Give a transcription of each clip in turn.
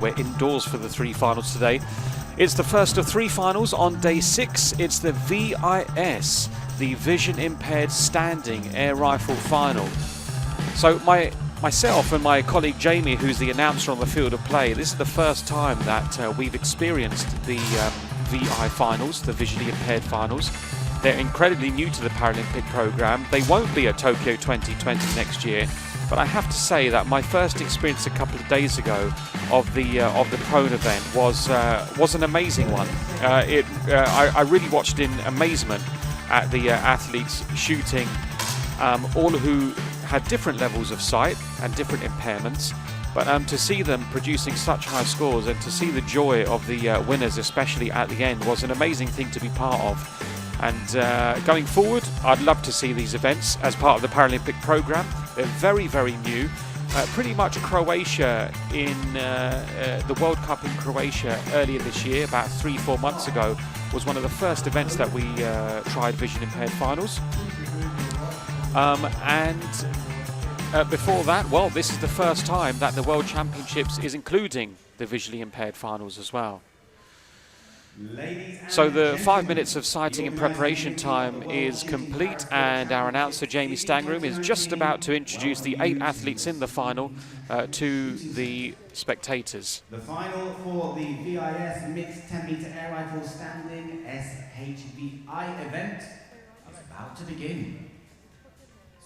We're indoors for the three finals today. It's the first of three finals on day 6. It's the VIS, the Vision Impaired Standing Air Rifle Final. So myself and my colleague Jamie, who's the announcer on the field of play, this is the first time that we've experienced the VI finals, the visually impaired finals. They're incredibly new to the Paralympic programme. They won't be at Tokyo 2020 next year. But I have to say that my first experience a couple of days ago of the prone event was an amazing one. I really watched in amazement at the athletes shooting, all who had different levels of sight and different impairments. But to see them producing such high scores and to see the joy of the winners, especially at the end, was an amazing thing to be part of. And going forward, I'd love to see these events as part of the Paralympic programme. They're very, very new. Pretty much Croatia in the World Cup in Croatia earlier this year, about 3-4 months ago, was one of the first events that we tried vision impaired finals. Before that, well, this is the first time that the World Championships is including the visually impaired finals as well. So the 5 minutes of sighting and preparation time is complete, and our announcer Jamie Stangroom is just about to introduce the 8 athletes in the final to the spectators. The final for the VIS Mixed 10-meter Air Rifle Standing SHVI event is about to begin.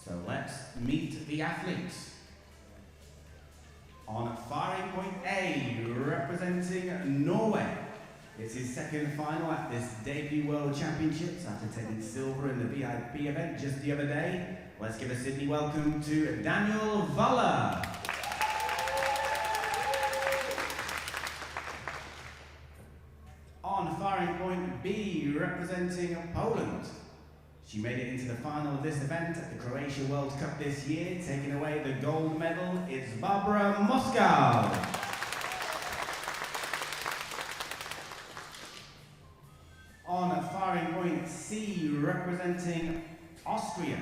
So let's meet the athletes. On firing point A, representing Norway. It's his second final at this debut World Championships after taking silver in the VIP event just the other day. Let's give a Sydney welcome to Daniel Waller. On firing point B, representing Poland. She made it into the final of this event at the Croatia World Cup this year, taking away the gold medal. It's Barbara Moskow. On firing point C, representing Austria.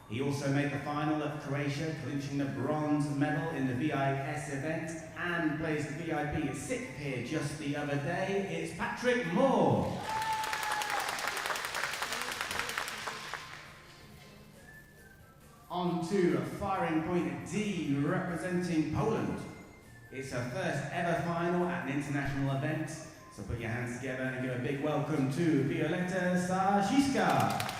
He also made the final at Croatia, clinching the bronze medal in the VIS event and placed VIP 6th here just the other day. It's Patrick Moore. On to firing point D, representing Poland. It's her first ever final at an international event. So put your hands together and give a big welcome to Violeta Sarzyska.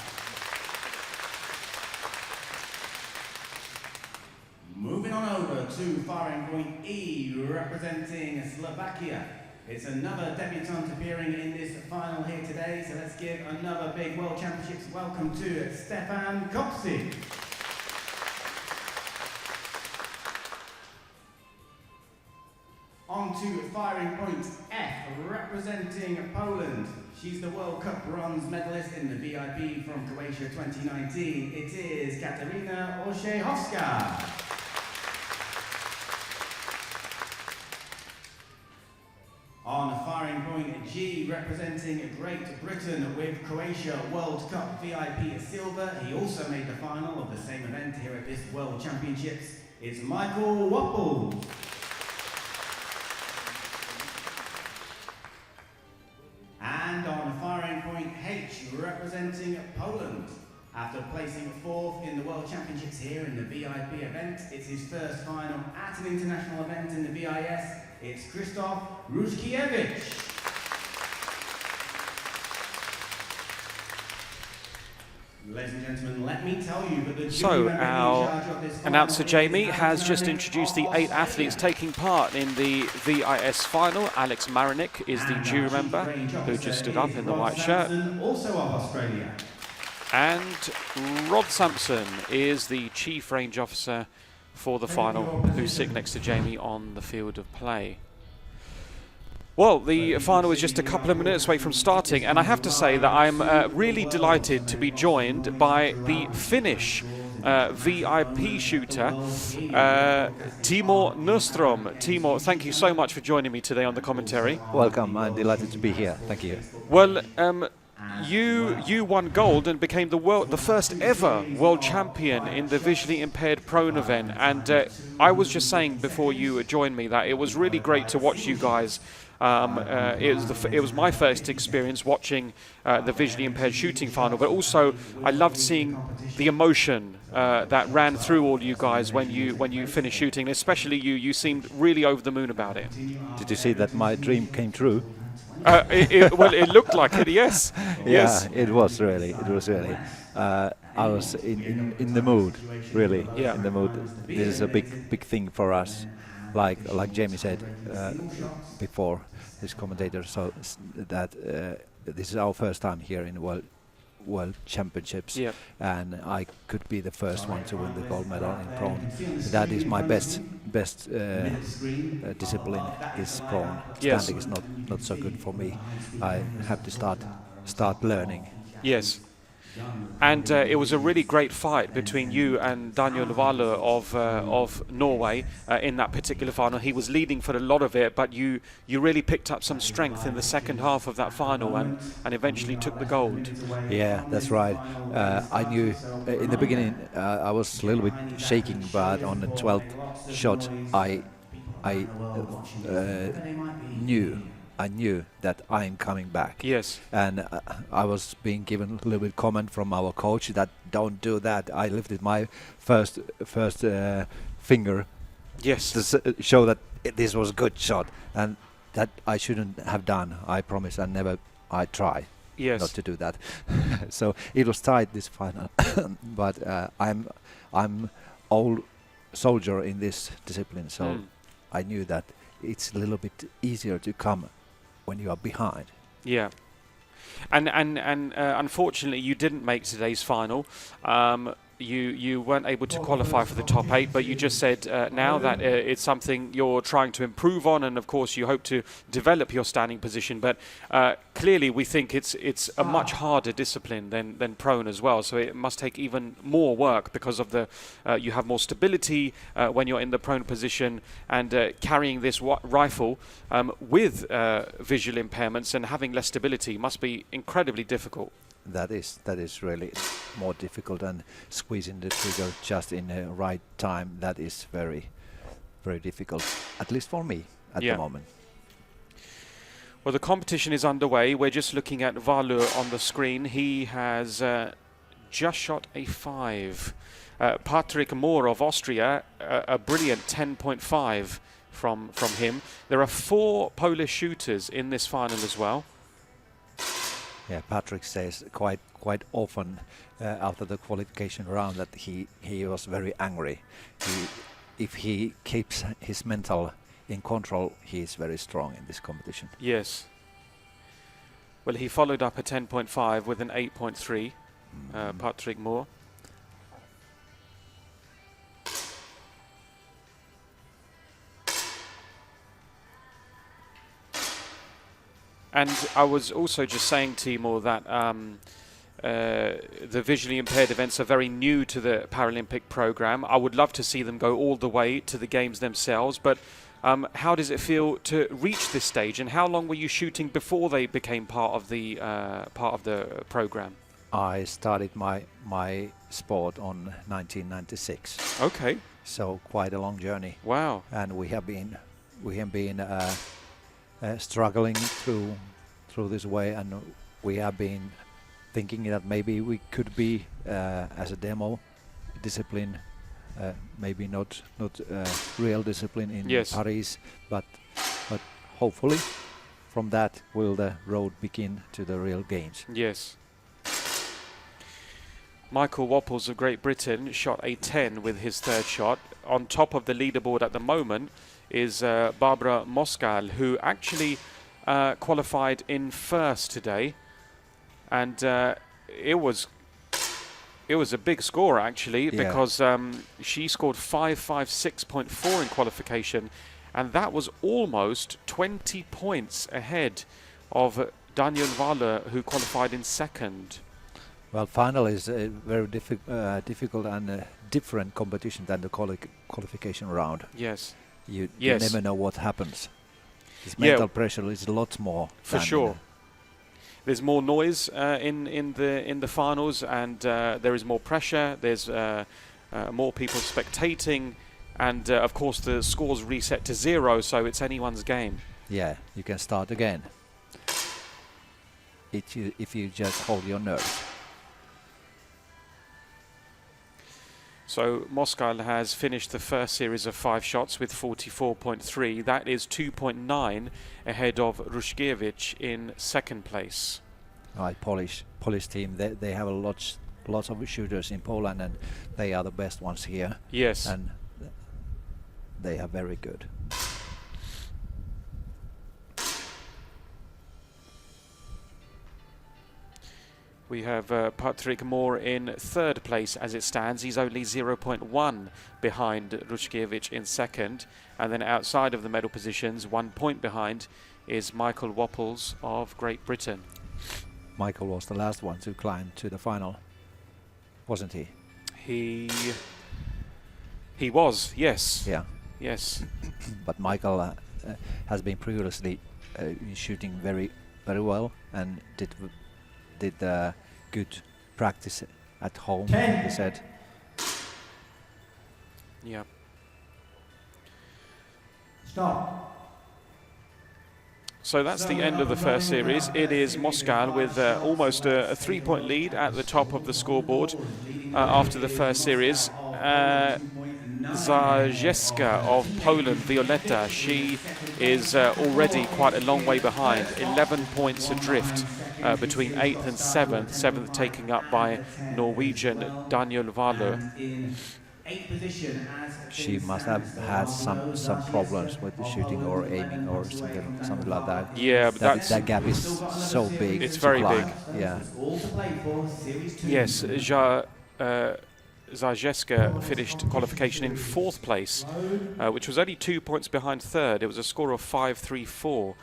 Moving on over to firing point E, representing Slovakia. It's another debutant appearing in this final here today, so let's give another big World Championships welcome to Stefan Kopsik. On to firing point F, representing Poland. She's the World Cup bronze medalist in the VIP from Croatia 2019. It is Katarina Olszejowska. On firing point G, representing Great Britain with Croatia World Cup VIP silver. He also made the final of the same event here at this World Championships. It's Michael Wapples. And on firing point H, representing Poland. After placing 4th in the World Championships here in the VIP event, it's his first final at an international event in the VIS. It's Krzysztof Ruszkiewicz. Ladies and gentlemen, let me tell you that the So our announcer Jamie has just introduced the 8 athletes taking part in the VIS final. Alex Marinik is the jury member who just stood up in the white shirt. Also of Australia. And Rod Sampson is the chief range officer for the final, who's sitting next to Jamie on the field of play. Well, the final is just a couple of minutes away from starting, and I have to say that I'm really delighted to be joined by the Finnish VIP shooter, Timo Nystrom. Timo, thank you so much for joining me today on the commentary. Welcome, I'm delighted to be here. Thank you. Well, you won gold and became the first ever world champion in the visually impaired prone event. And I was just saying before you joined me that it was really great to watch you guys. It was my first experience watching the visually impaired shooting final, but also I loved seeing the emotion that ran through all you guys when you finished shooting. Especially you. You seemed really over the moon about it. Did you see that my dream came true? Well, it looked like it. Yes. Yes. Yeah, it was really. It was really. I was in the mood, really. Yeah. In the mood. This is a big thing for us, like Jamie said before, his commentator. So that this is our first time here in World Championships, Yeah. and I could be the first one to win the gold medal in prone. That is my best discipline. Is prone. Yes. Standing is not so good for me. I have to start learning. Yes. And it was a really great fight between you and Daniel Valle of Norway in that particular final. He was leading for a lot of it, but you really picked up some strength in the second half of that final and eventually took the gold. Yeah, that's right. I knew in the beginning I was a little bit shaking, but on the 12th shot I knew that I'm coming back. Yes. And I was being given a little bit comment from our coach that don't do that. I lifted my first finger. Yes. To show that this was a good shot, and that I shouldn't have done. I promise I try Yes. not to do that. So it was tight, this final. But I'm old soldier in this discipline, so I knew that it's a little bit easier to come when you are behind. Yeah. And unfortunately, you didn't make today's final. You weren't able to qualify for the top 8, but you just said now that it's something you're trying to improve on, and of course you hope to develop your standing position. But clearly, we think it's a much harder discipline than prone as well. So it must take even more work because of the you have more stability when you're in the prone position, and carrying this rifle with visual impairments and having less stability must be incredibly difficult. That is really more difficult, and squeezing the trigger just in the right time, that is very, very difficult, at least for me at the moment. Well, the competition is underway. We're just looking at Valu on the screen. He has just shot a 5. Patrick Moore of Austria, a brilliant 10.5 from him. There are 4 Polish shooters in this final as well. Yeah, Patrick says quite often after the qualification round that he was very angry. If he keeps his mental in control, he is very strong in this competition. Yes. Well, he followed up a 10.5 with an 8.3, Patrick Moore. And I was also just saying, Timur, that the visually impaired events are very new to the Paralympic program. I would love to see them go all the way to the games themselves, but how does it feel to reach this stage, and how long were you shooting before they became part of the program? I started my sport on 1996. Okay. So quite a long journey. Wow. And we have been struggling through this way, and we have been thinking that maybe we could be as a demo discipline, maybe not real discipline in Paris, but hopefully from that will the road begin to the real games. Yes. Michael Wapples of Great Britain shot a 10 with his 3rd shot. On top of the leaderboard at the moment is Barbara Moskal, who actually qualified in 1st today, and it was a big score actually, because she scored 556.4 in qualification, and that was almost 20 points ahead of Daniel Valle, who qualified in 2nd. Well, final is a very difficult and different competition than the qualification round. Yes. You never know what happens. This mental pressure is a lot more. For sure. there's more noise in the finals, and there is more pressure. There's more people spectating, and of course the scores reset to 0, so it's anyone's game. Yeah, you can start again. If you just hold your nerve. So Moskal has finished the first series of 5 shots with 44.3. That is 2.9 ahead of Rushkiewicz in second place. Right, Polish team. They have lots of shooters in Poland, and they are the best ones here. Yes. And they are very good. We have Patrick Moore in third place as it stands. He's only 0.1 behind Rushkiewicz in second. And then outside of the medal positions, 1 point behind, is Michael Wopples of Great Britain. Michael was the last one to climb to the final, wasn't he? He was, yes. Yeah. Yes. But Michael has been previously shooting very well and did good practice at home, he said. Yeah. Stop. So that's the end of the first series. It is Moskal with almost a 3-point lead at the top of the scoreboard after the first series. Zajewska of Poland, Violetta, she is already quite a long way behind, 11 points adrift between 8th and 7th, 7th taking up by Norwegian Daniel Wahløe. She must have had some problems with the shooting or aiming or something like that. Yeah, but that gap is so big. It's very big. Yeah. Yes, Zajewska finished qualification in 4th place, which was only 2 points behind 3rd. It was a score of 5-3-4,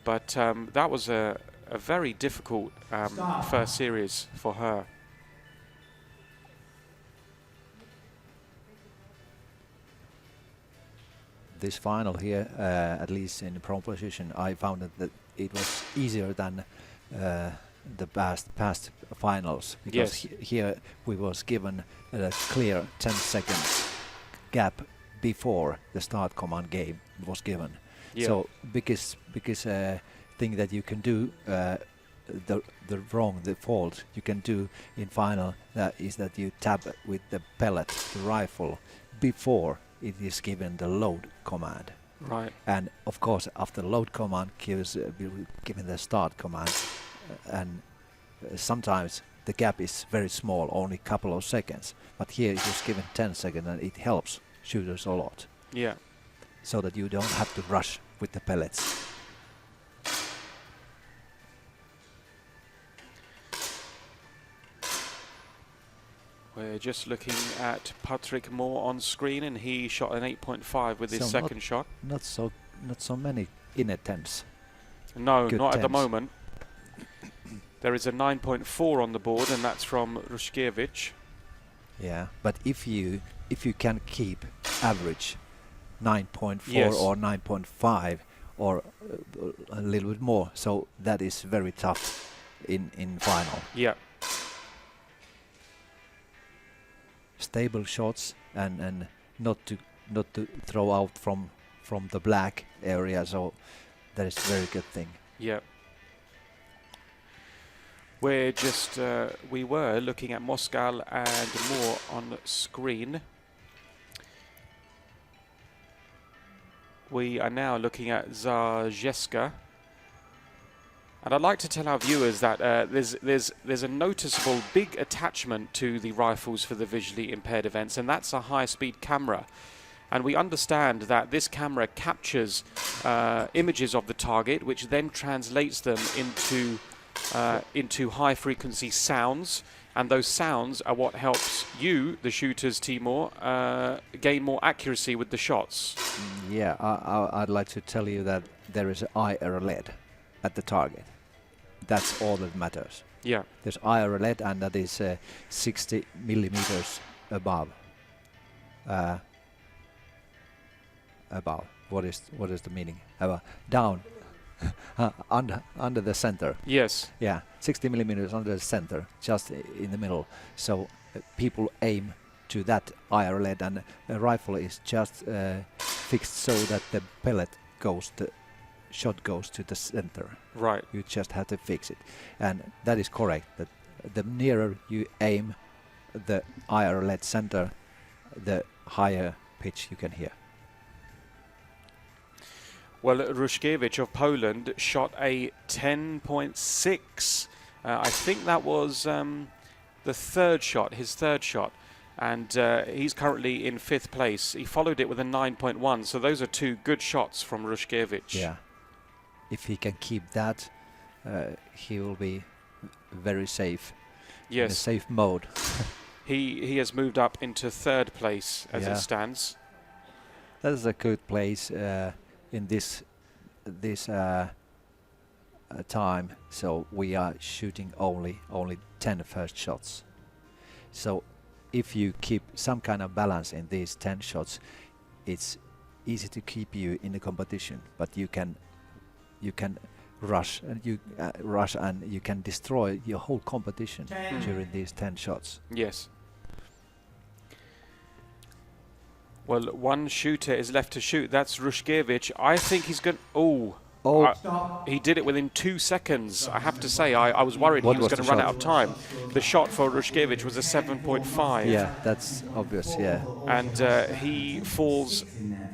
but that was a very difficult first series for her. This final here, at least in the prom position, I found that it was easier than the past finals, because yes. Here we was given a clear 10 seconds gap before the start command game was given. Yeah. So biggest thing that you can do, the fault you can do in final, is that you tap with the pellet, the rifle, before it is given the load command. Right. And of course, after load command given the start command, and sometimes the gap is very small, only a couple of seconds. But here it was given 10 seconds, and it helps shooters a lot. Yeah. So that you don't have to rush with the pellets. We're just looking at Patrick Moore on screen, and he shot an 8.5 with his second shot. Not so many in attempts. No, Good not at the attempts. moment. There is a 9.4 on the board, and that's from Rushkiewicz. Yeah, but if you can keep average 9.4 yes. or 9.5 or a little bit more, so that is very tough in final. Yeah. Stable shots and not to throw out from the black area, so that is a very good thing. Yeah. We're just we were looking at Moskal and Moore on screen. We are now looking at Zajewska. And I'd like to tell our viewers that there's a noticeable big attachment to the rifles for the visually impaired events, and that's a high-speed camera. And we understand that this camera captures images of the target, which then translates them into high-frequency sounds, and those sounds are what helps you, the shooters, Timur, gain more accuracy with the shots. Yeah, I'd like to tell you that there is IR LED at the target. That's all that matters. Yeah. There's IR LED, and that is 60 millimeters above. Above. What is the meaning? Down. under the center. Yes. Yeah, 60 millimeters under the center, just in the middle. So people aim to that IR lead, and the rifle is just fixed so that the shot goes to the center. Right. You just have to fix it, and that is correct. That the nearer you aim the IR lead center, the higher pitch you can hear. Well, Ruszkiewicz of Poland shot a 10.6. I think that was the third shot, his third shot. And he's currently in 5th place. He followed it with a 9.1. So those are 2 good shots from Ruszkiewicz. Yeah. If he can keep that, he will be very safe. Yes. In a safe mode. He has moved up into 3rd place as it stands. That is a good place in this time. So we are shooting only 10 first shots. So if you keep some kind of balance in these 10 shots, it's easy to keep you in the competition. But you can rush and you can destroy your whole competition during these 10 shots. Yes. Well, one shooter is left to shoot. That's Ruszkiewicz. I think he's going. He did it within 2 seconds. I have to say, I was worried he was going to run out of time. The shot for Ruszkiewicz was a 7.5. Yeah, that's obvious, yeah. And he falls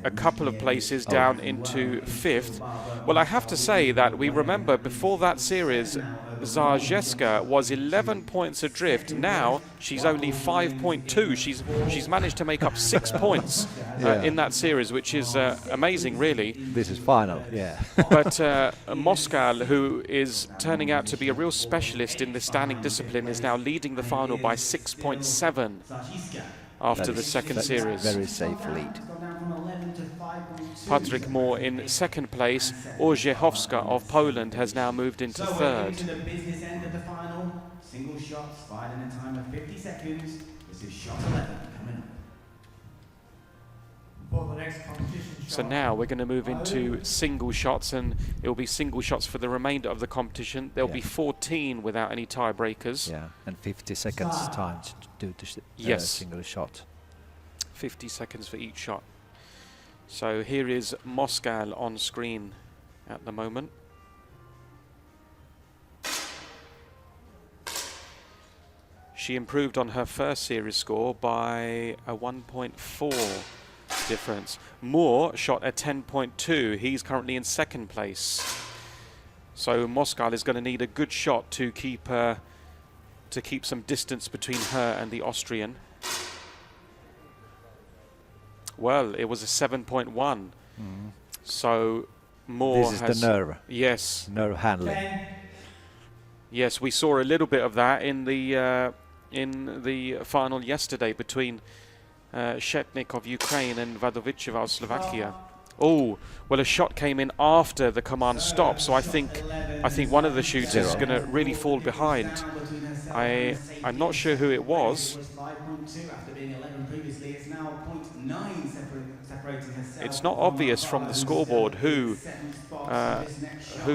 a couple of places down into 5th. Well, I have to say that we remember before that series, Zarzeska was 11 points adrift. Now she's only 5.2. She's managed to make up 6 points in that series, which is amazing, really. This is final, yeah. But Moskal, who is turning out to be a real specialist in the standing discipline, is now leading the final by 6.7 after the second series. Very safe lead. Patryk Moore in 2nd place. Orzechowska of Poland has now moved into 3rd. So we're into the business end of the final. Single shots fired in a time of 50 seconds. This is shot 11 coming up. For the next competition So now we're going to move into single shots, and it will be single shots for the remainder of the competition. There'll be 14 without any tiebreakers. Yeah, and 50 seconds time to do the single shot. 50 seconds for each shot. So here is Moskal on screen at the moment. She improved on her first series score by a 1.4 difference. Moore shot a 10.2. He's currently in 2nd place. So Moskal is going to need a good shot to keep some distance between her and the Austrian. Well, it was a 7.1. So Moore this is has the nerve. Yes. Nerve handling. Yes, we saw a little bit of that in the final yesterday between Shetnik of Ukraine and Wadowicewa of Slovakia. Oh, well, a shot came in after the command stopped, so I think one of the shooters is going to really fall behind. I'm not sure who it was. It's not obvious from the scoreboard who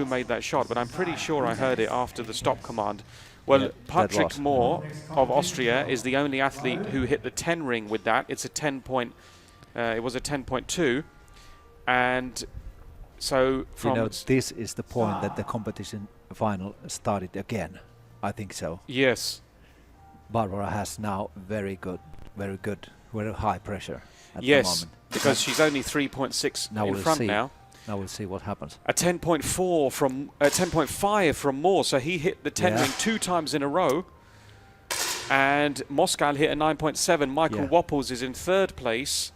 made that shot, but I'm pretty sure I heard it after the stop command. Well, Patryk Moore of Austria is the only athlete who hit the 10 ring with that. It's a 10 point. It was a 10.2, and so from this is the point that the competition final started again. I think so. Yes. Barbara has now very high pressure at the yes, moment. Because she's only 3.6 in front now. Now we'll see what happens. A 10.4 from 10.5 from Moore, so he hit the 10 ring 2 times in a row. And Moskal hit a 9.7. Michael Wapples is in 3rd place.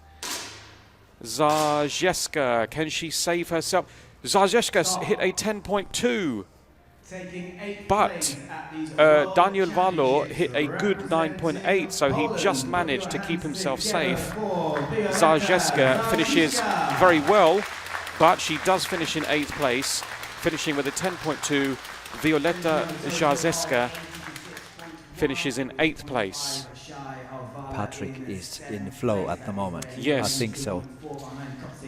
Zarzeska, can she save herself? Zarzeska hit a 10.2. But Daniel Valo hit a good 9.8, so he just managed to keep himself safe. Zarzeska finishes very well, but she does finish in 8th place, finishing with a 10.2. Violeta Zarzeska finishes in 8th place. Patrick is in flow at the moment. Yes. I think so.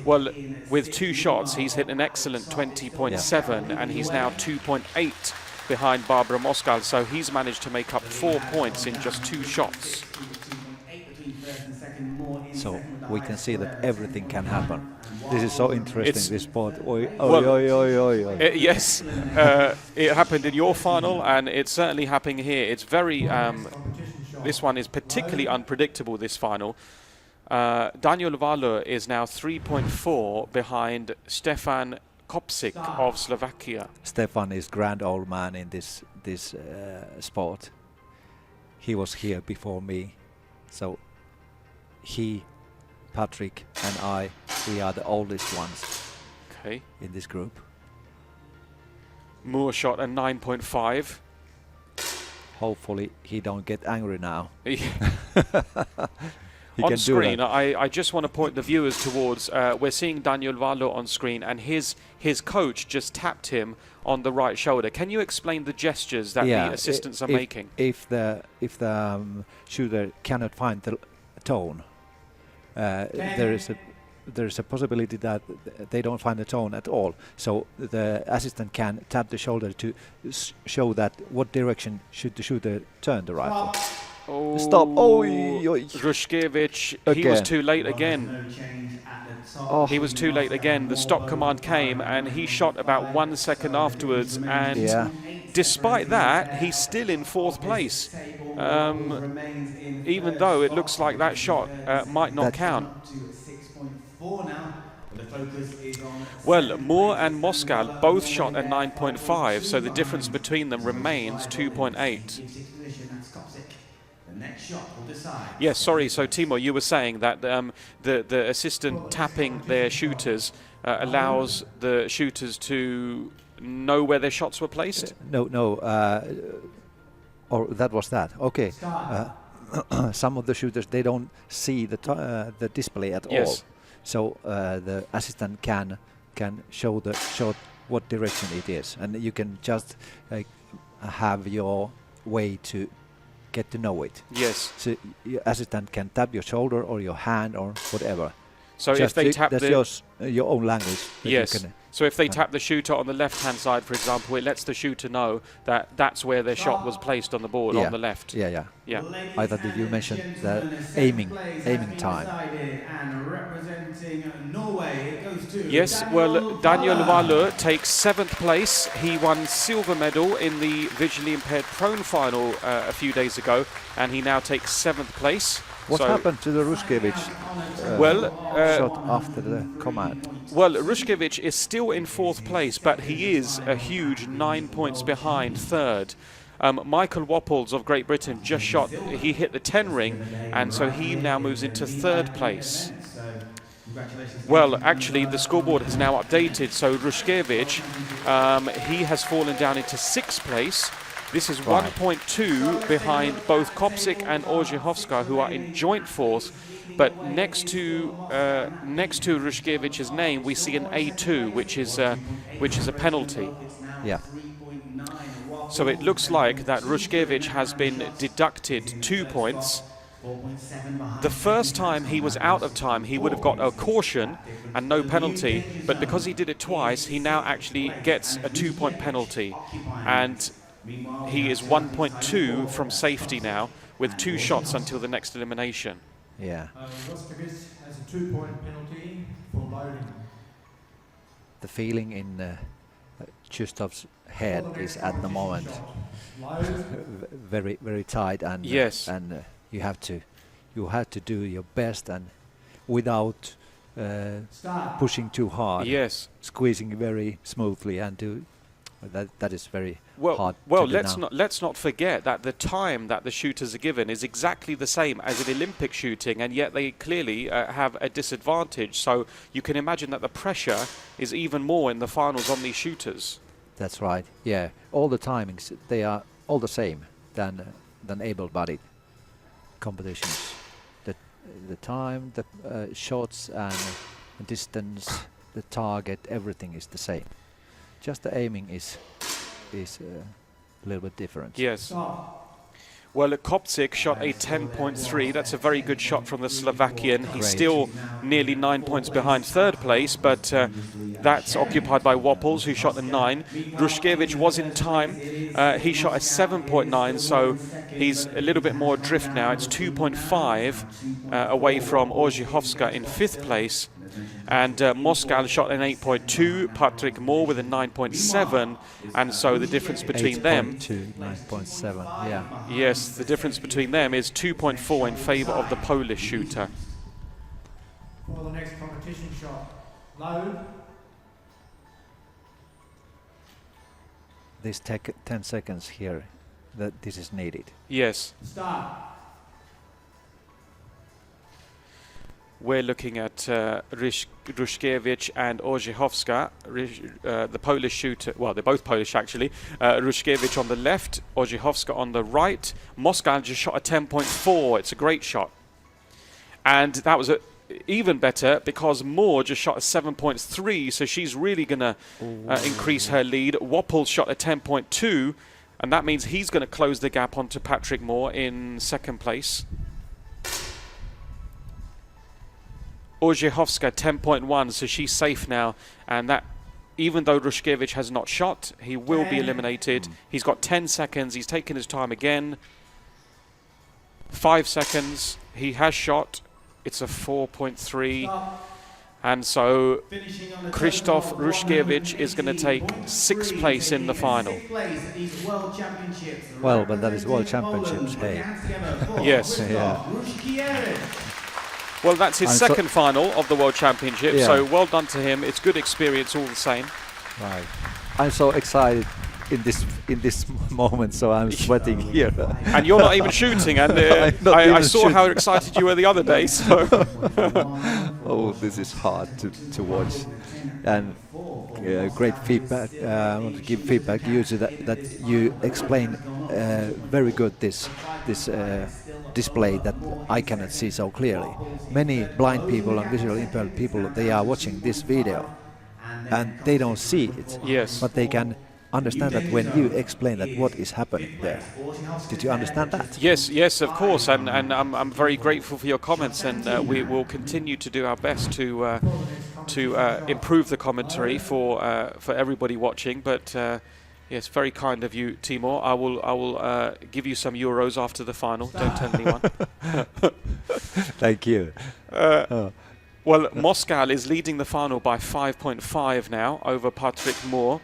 Well, with 2 shots, he's hit an excellent 20.7, and he's now 2.8 behind Barbara Moskal, so he's managed to make up 4 points in just 2 shots. So we can see that everything can happen. This is so interesting, this sport. Oi, oi, Well, oi, oi, oi, oi. Yes, it happened in your final, and it's certainly happening here. It's very, this one is particularly unpredictable, this final. Daniel Valur is now 3.4 behind Stefan Kopsik of Slovakia. Stefan is grand old man in this sport. He was here before me, so he, Patrick and I, we are the oldest ones Okay. in this group. Moore shot a 9.5. Hopefully he don't get angry now. He On can screen, do that. I just want to point the viewers towards, we're seeing Daniel Valur on screen, and his coach just tapped him on the right shoulder. Can you explain the gestures that the assistants are making? If the shooter cannot find the tone, there is a possibility that they don't find the tone at all. So the assistant can tap the shoulder to show that what direction should the shooter turn the rifle. Oh, Stop! Oi, oi. Rushkevich, he was too late again. Oh. He was too late again. The stop command came, and he shot about 1 second afterwards, and despite that, he's still in 4th place. Even though it looks like that shot might not count. Well, Moore and Moskal both shot at 9.5, so the difference between them remains 2.8. Yes, sorry, so Timo, you were saying that the assistant tapping their shooters allows the shooters to know where their shots were placed? No, or that was that. Okay. Some of the shooters, they don't see the display at all. So the assistant can show the shot what direction it is, and you can just have your way to get to know it. Yes. So your assistant can tap your shoulder or your hand or whatever. So if they tap that's your own language. Yes. So if they tap the shooter on the left-hand side, for example, it lets the shooter know that that's where their shot was placed on the board on the left. Yeah. I thought that you mentioned the aiming time. Yes, well, Daniel Valur takes 7th place. He won silver medal in the visually impaired prone final a few days ago, and he now takes 7th place. What happened to the Rushkevich shot after the command? Well, Rushkevich is still in 4th place, but he is a huge 9 points behind 3rd. Michael Wapples of Great Britain just shot, he hit the 10 ring, and so he now moves into 3rd place. Well, actually, the scoreboard has now updated, so Rushkevich, he has fallen down into 6th place. This is 1.2 behind both Kopsik and Orzechowska, who are in joint 4th. But next to Rushkevich's name, we see an A2, which is a penalty. Yeah. So it looks like that Rushkevich has been deducted 2 points. The first time he was out of time, he would have got a caution and no penalty. But because he did it twice, he now actually gets a 2-point penalty. And he is 1.2 from safety now, with 2 shots until the next elimination. Yeah. Rushkevich has a 2-point penalty for loading. The feeling in Chustov's head is at the moment very, very tight, and and you have to do your best and without pushing too hard. Yes. Squeezing very smoothly and do. That is very hard. Well, let's not forget that the time that the shooters are given is exactly the same as in Olympic shooting, and yet they clearly have a disadvantage. So you can imagine that the pressure is even more in the finals on these shooters. That's right. Yeah, all the timings, they are all the same than able-bodied competitions. The time, the shots and distance, the target, everything is the same. Just the aiming is a little bit different. Yes. Well, Kopcik shot a 10.3. That's a very good shot from the Slovakian. He's Great. still nearly 9 points behind third place, but that's occupied by Woppels, who shot a 9. Ruszkiewicz was in time. He shot a 7.9, so he's a little bit more adrift now. It's 2.5 away from Orzechowska in fifth place. And Moskal shot an 8.2, Patrick Moore with a 9.7, and so the difference between them... 9.7, yeah. Yes, the difference between them is 2.4 in favour of the Polish shooter. For the next competition shot, load. This 10 seconds here, that this is needed. Yes. Start. We're looking at Ruszkiewicz and Orzechowska, the Polish shooter. Well, they're both Polish actually. Ruszkiewicz on the left, Orzechowska on the right. Moskal just shot a 10.4. It's a great shot. And that was even better because Moore just shot a 7.3, so she's really going to increase her lead. Woppel shot a 10.2, and that means he's going to close the gap onto Patrick Moore in second place. Orzechowska 10.1, so she's safe now, and that even though Ruszkiewicz has not shot, he will be eliminated. He's got 10 seconds, he's taken his time again. 5 seconds, he has shot, it's a 4.3, and so Krzysztof Ruszkiewicz is going to take 6th place in the final. Well, but that is World Championships, hey. Yes. Yeah. Well, that's his second final of the World Championship, Yeah. so well done to him. It's good experience all the same. Right. I'm so excited in this moment, so I'm sweating here. And you're not even shooting, and I saw how excited you were the other day. So oh, this is hard to watch, and great feedback. I want to give feedback you to that you explain very good this display that I cannot see so clearly. Many blind people and visually impaired people, they are watching this video and they don't see it. Yes. But they can understand that when you explain that what is happening there. Did you understand that? Yes, yes, of course, and I'm very grateful for your comments, and we will continue to do our best to improve the commentary for everybody watching. But yes, very kind of you, Timur. I will give you some euros after the final. Don't tell anyone. Thank you. Well, Moskal is leading the final by 5.5 now over Patrick Moore.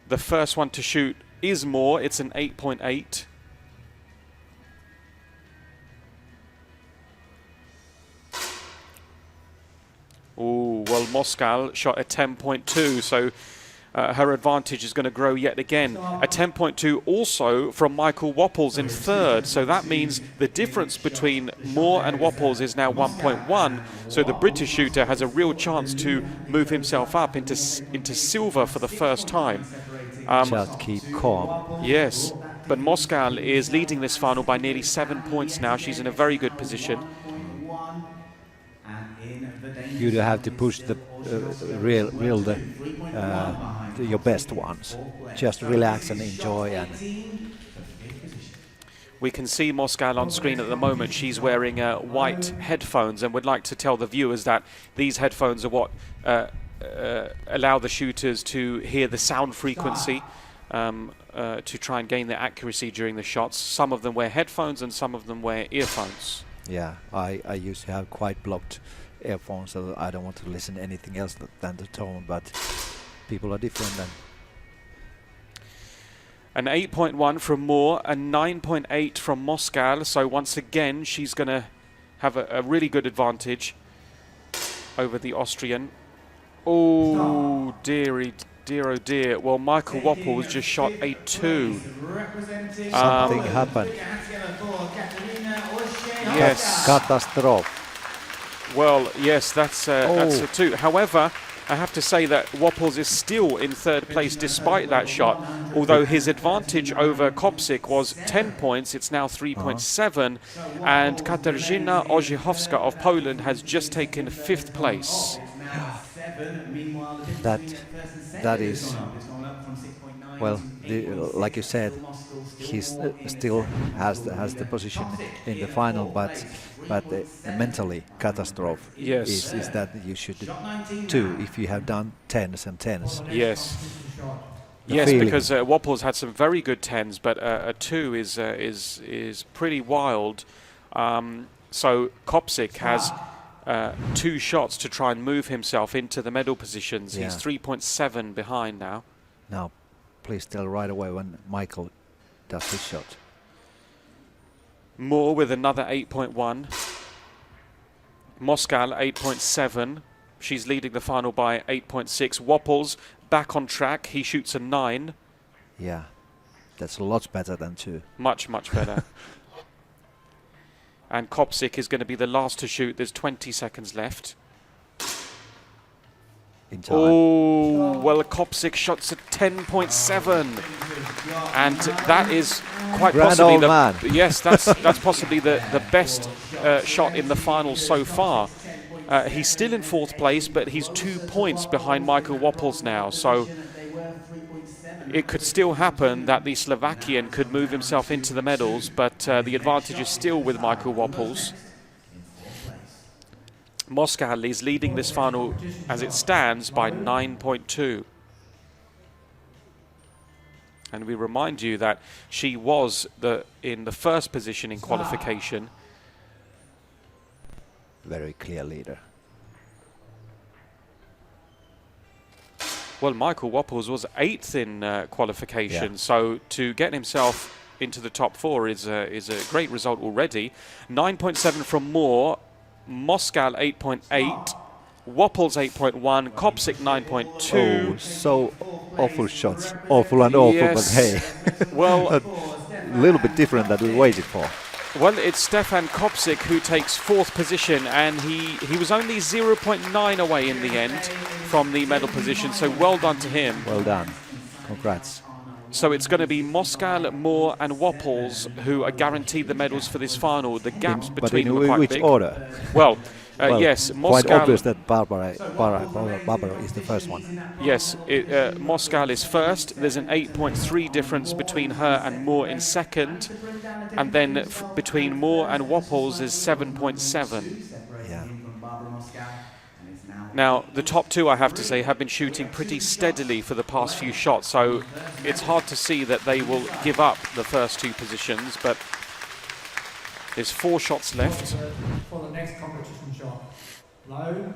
The first one to shoot is Moore. It's an 8.8. Ooh, well, Moskal shot a 10.2, so her advantage is going to grow yet again. A 10.2 also from Michael Woppels in third, so that means the difference between Moore and Woppels is now 1.1, so the British shooter has a real chance to move himself up into silver for the first time. Just keep calm. Yes, but Moskal is leading this final by nearly 7 points now. She's in a very good position. You have to push the your best ones. Just relax and enjoy. And we can see Moskal on screen at the moment. She's wearing white headphones, and would like to tell the viewers that these headphones are what allow the shooters to hear the sound frequency to try and gain their accuracy during the shots. Some of them wear headphones and some of them wear earphones. Yeah, I used to have quite blocked earphones, so I don't want to listen to anything else than the tone, but people are different then. An 8.1 from Moore, a 9.8 from Moskal, so once again she's going to have a really good advantage over the Austrian. Oh, dear oh dear. Well, Michael Woppels just shot a 2. Something happened. Yes. Catastrophe. Well, yes, that's a 2. However, I have to say that Woppels is still in third place despite that shot. Although his advantage over Kopcik was 10 points, it's now 3.7. And Katarzyna Orzechowska of Poland has just taken 5th place. That is Well, like you said, he still has the position in the final, but mentally catastrophe Yes. is that you should do if you have done 10s and 10s. Yes. The Yes, feeling. because Wopples had some very good 10s, but a 2 is pretty wild. So Kopsik has 2 shots to try and move himself into the medal positions. Yeah. He's 3.7 behind now. Now, please tell right away when Michael does his shot. Moore with another 8.1. Moskal 8.7. She's leading the final by 8.6. Wopples back on track. He shoots a 9. Yeah, that's lots better than 2. Much, much better. And Kopsik is going to be the last to shoot. There's 20 seconds left. In time. Oh, well, Kopsik shots at 10.7. And that is quite Grand possibly old man. Yes, that's possibly the best shot in the final so far. He's still in 4th place, but he's 2 points behind Michael Wopples now. So it could still happen that the Slovakian could move himself into the medals, but the advantage is still with Michael Wopples. Moskal is leading this final as it stands by 9.2. And we remind you that she was in the first position in qualification. Very clear leader. Well, Michael Wopples was 8th in qualification, so to get himself into the top 4 is a great result already. 9.7 from Moore, Moskal 8.8, Wopples 8.1, Kopsik 9.2. Oh, so awful shots. Awful and awful, Yes. but hey. Well, A little bit different than we waited for. well, it's Stefan Kopsik who takes 4th position, and he was only 0.9 away in the end from the medal position, so well done to him. Well done. Congrats. So it's going to be Moskal, Moore and Wopples who are guaranteed the medals for this final. The gaps But between in them are quite which big. order? Well, Well, yes, quite obvious Moskal. that Barbara is the first one. Yes, Moskal is first. There's an 8.3 difference between her and Moore in second, and then between Moore and Wopples is 7.7. Yeah. Now, the top 2, I have to say, have been shooting pretty steadily for the past few shots, so it's hard to see that they will give up the first 2 positions, but there's 4 shots left. For the next competition shot. Low.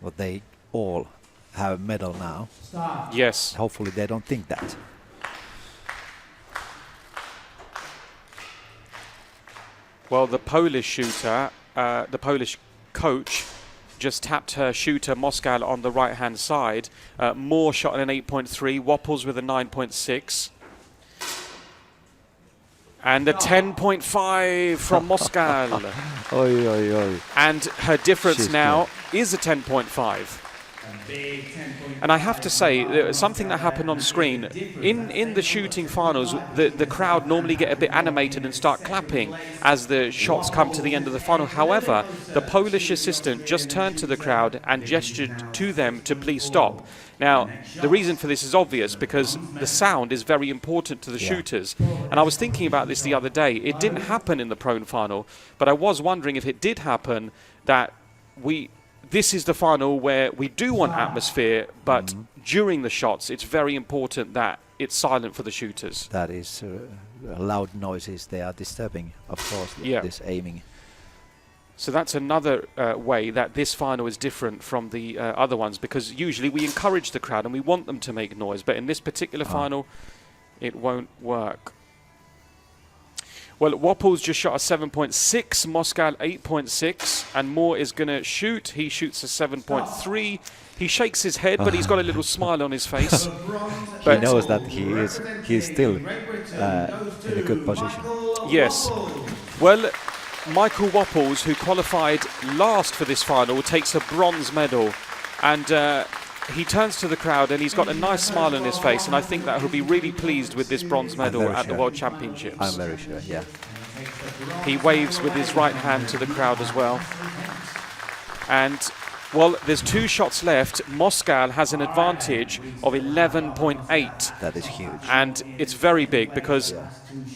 But they all have a medal now. Start. Yes. Hopefully they don't think that. Well, the Polish shooter, the Polish coach, just tapped her shooter, Moskal, on the right-hand side. Moore shot an 8.3, Wopples with a 9.6. And a 10.5 from Moskal. Oi, oi, oi. And her difference She's now is a 10.5. And I have to say, something that happened on screen, in the shooting finals, the crowd normally get a bit animated and start clapping as the shots come to the end of the final. However, the Polish assistant just turned to the crowd and gestured to them to please stop. Now, the reason for this is obvious, because the sound is very important to the shooters. And I was thinking about this the other day. It didn't happen in the prone final, but I was wondering if it did happen that this is the final where we do want atmosphere, but during the shots, it's very important that it's silent for the shooters. That is loud noises. They are disturbing, of course, this aiming. So that's another way that this final is different from the other ones, because usually we encourage the crowd and we want them to make noise, but in this particular final, it won't work. Well, Wopples just shot a 7.6, Moskal 8.6, and Moore is going to shoot. He shoots a 7.3. He shakes his head, but he's got a little smile on his face. He knows that he is still in a good position. Yes. Well, Michael Wopples, who qualified last for this final, takes a bronze medal. And he turns to the crowd and he's got a nice smile on his face, and I think that he'll be really pleased with this bronze medal at the World Championships. I'm very sure, yeah. He waves with his right hand to the crowd as well. And Well, there's 2 shots left. Moscal has an advantage of 11.8. That is huge. And it's very big because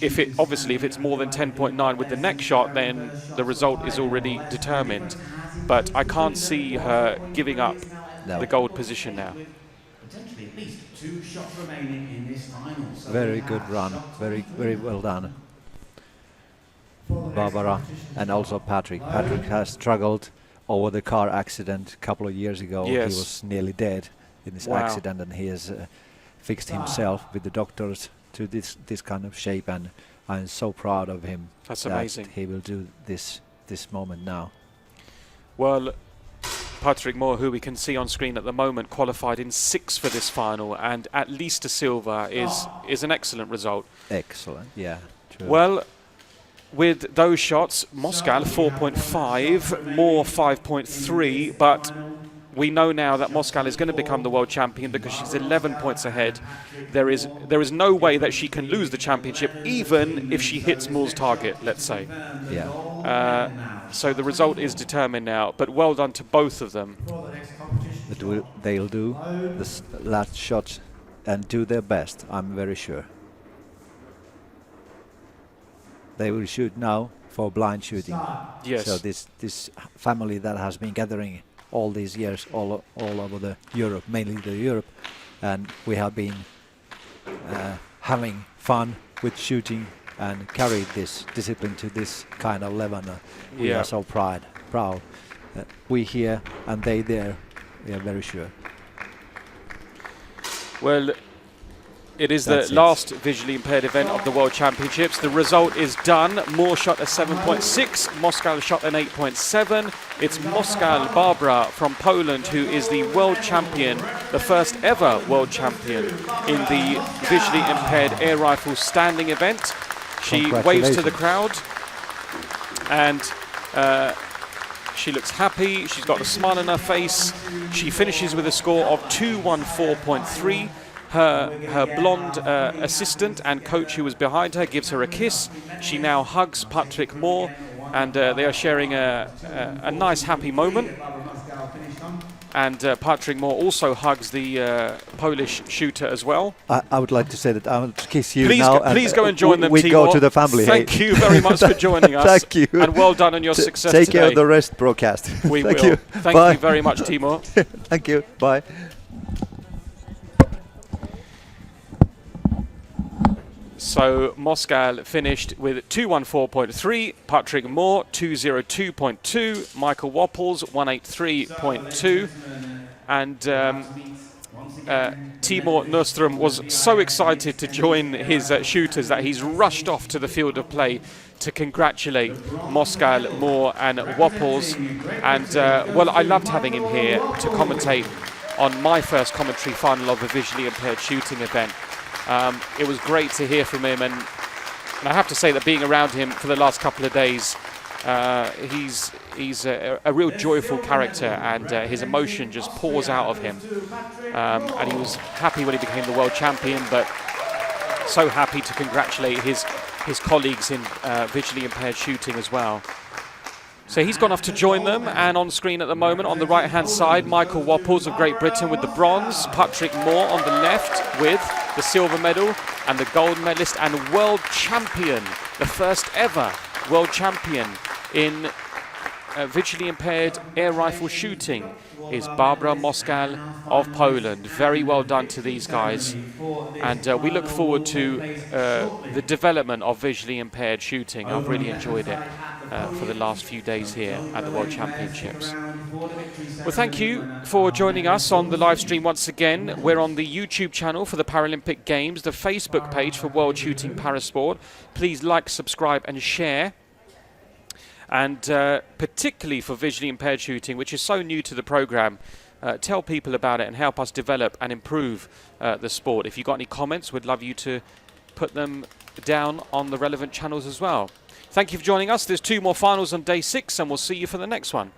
if it's more than 10.9 with the next shot, then the result is already determined. But I can't see her giving up the gold position now. Potentially at least 2 shots remaining in this final. So Very good run. Very well done, Barbara, and also Patrick. Patrick has struggled over the car accident a couple of years ago. Yes. He was nearly dead in this accident, and he has fixed himself with the doctors to this kind of shape, and I'm so proud of him. That's amazing. He will do this moment now. Well, Patrick Moore, who we can see on screen at the moment, qualified in 6th for this final, and at least a silver is an excellent result. Excellent, yeah. True. Well, with those shots, Moscal 4.5, Moore 5.3, but we know now that Moscal is going to become the world champion because she's 11 points ahead. There is no way that she can lose the championship, even if she hits Moore's target, let's say. Yeah. So the result is determined now, but well done to both of them. But they'll do the last shots and do their best, I'm very sure. They will shoot now for blind shooting. Yes. So this family that has been gathering all these years all over the Europe, mainly the Europe, and we have been having fun with shooting and carried this discipline to this kind of level. We are so proud. We here and they there. We are very sure. Well, it is the last visually impaired event of the World Championships. The result is done. Moore shot a 7.6, Moscal shot an 8.7. It's Moscal Barbara from Poland who is the world champion, the first ever world champion in the visually impaired air rifle standing event. She waves to the crowd and she looks happy. She's got a smile on her face. She finishes with a score of 214.3. Her blonde assistant and coach who was behind her gives her a kiss. She now hugs Patrick Moore, and they are sharing a nice, happy moment. And Patrick Moore also hugs the Polish shooter as well. I would like to say that I want to kiss you please now. Please go and join them, We Timur. go to the family. Thank you very much for joining us. Thank you. And well done on your success Take today. care of the rest broadcast. We Thank will. you. Thank Bye. you very much, Timur. Thank you. Bye. So Moscal finished with 214.3, Patrick Moore 202.2, Michael Wapples 183.2, and Timur Nurstrom was so excited to join his shooters that he's rushed off to the field of play to congratulate Moscal, Moore and Wapples. And well, I loved having him here to commentate on my first commentary final of a visually impaired shooting event. It was great to hear from him, and I have to say that being around him for the last couple of days, he's a real joyful character, and his emotion just pours out of him. And he was happy when he became the world champion, but so happy to congratulate his colleagues in visually impaired shooting as well. So he's gone off to join them, and on screen at the moment on the right hand side, Michael Wapples of Great Britain with the bronze, Patrick Moore on the left with the silver medal, and the gold medalist and world champion, the first ever world champion in visually impaired air rifle shooting, is Barbara Moscal of Poland. Very well done to these guys, and we look forward to the development of visually impaired shooting. I've really enjoyed it for the last few days here at the World Championships. Well, thank you for joining us on the live stream once again. We're on the YouTube channel for the Paralympic Games, the Facebook page for World Shooting Parasport. Please like, subscribe and share. And particularly for visually impaired shooting, which is so new to the program, tell people about it and help us develop and improve the sport. If you've got any comments, we'd love you to put them down on the relevant channels as well. Thank you for joining us. There's 2 more finals on day 6, and we'll see you for the next one.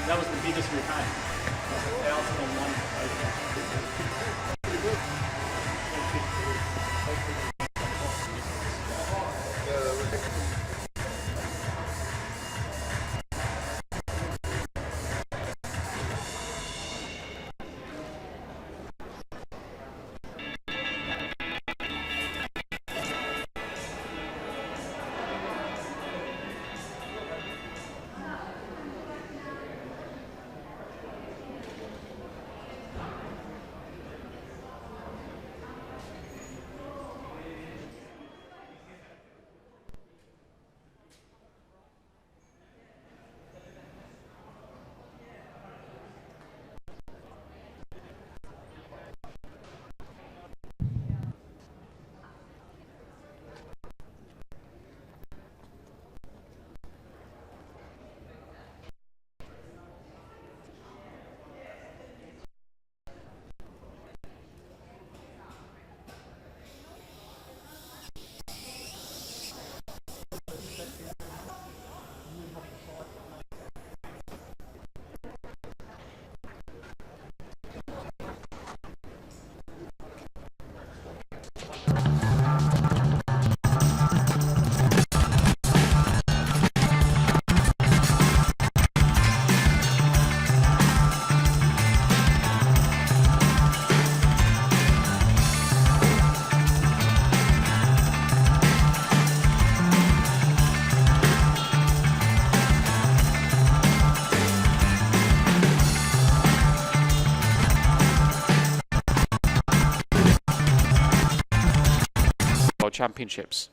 That was the biggest we've had. 1,001. Championships.